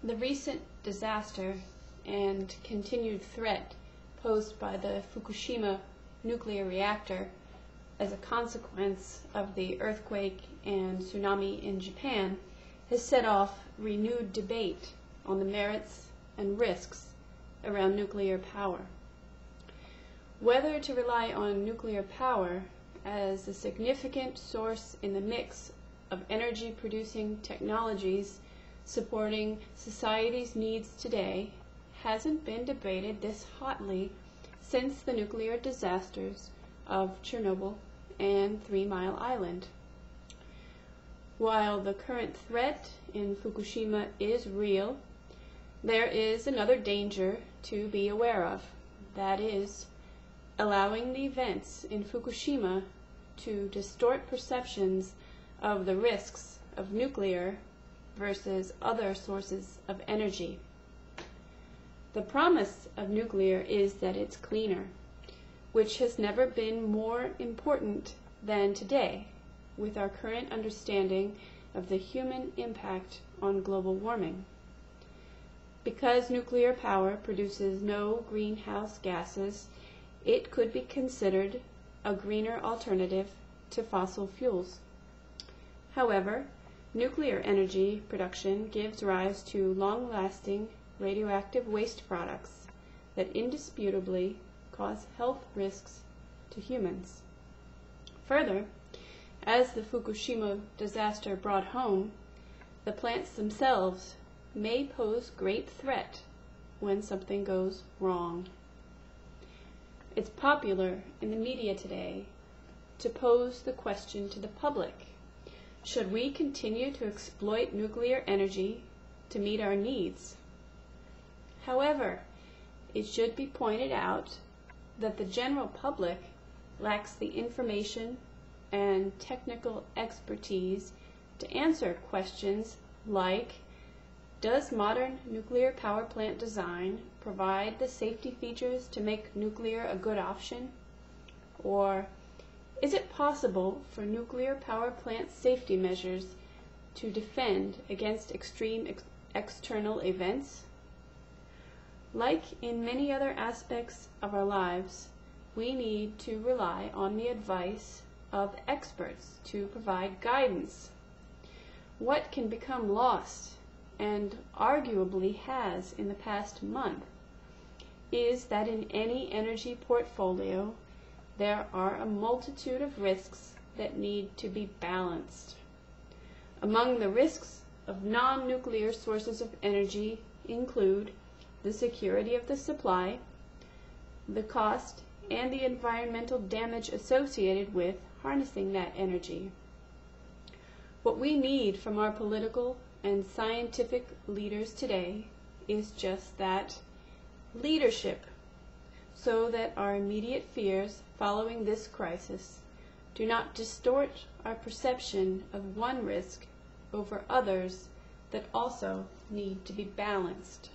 The recent disaster and continued threat posed by the Fukushima nuclear reactor as a consequence of the earthquake and tsunami in Japan has set off renewed debate on the merits and risks around nuclear power. Whether to rely on nuclear power as a significant source in the mix of energy-producing technologies supporting society's needs today hasn't been debated this hotly since the nuclear disasters of Chernobyl and 3 Mile Island. While the current threat in Fukushima is real, there is another danger to be aware of. That is, allowing the events in Fukushima to distort perceptions of the risks of nuclear versus other sources of energy. The promise of nuclear is that it's cleaner, which has never been more important than today with our current understanding of the human impact on global warming. Because nuclear power produces no greenhouse gases, it could be considered a greener alternative to fossil fuels. However, nuclear energy production gives rise to long-lasting radioactive waste products that indisputably cause health risks to humans. Further, as the Fukushima disaster brought home, the plants themselves may pose great threat when something goes wrong. It's popular in the media today to pose the question to the public: should we continue to exploit nuclear energy to meet our needs? However, it should be pointed out that the general public lacks the information and technical expertise to answer questions like, does modern nuclear power plant design provide the safety features to make nuclear a good option? Or, is it possible for nuclear power plant safety measures to defend against extreme external events? Like in many other aspects of our lives, we need to rely on the advice of experts to provide guidance. What can become lost, and arguably has in the past month, is that in any energy portfolio there are a multitude of risks that need to be balanced. Among the risks of non-nuclear sources of energy include the security of the supply, the cost, and the environmental damage associated with harnessing that energy. What we need from our political and scientific leaders today is just that: leadership, so that our immediate fears following this crisis do not distort our perception of one risk over others that also need to be balanced.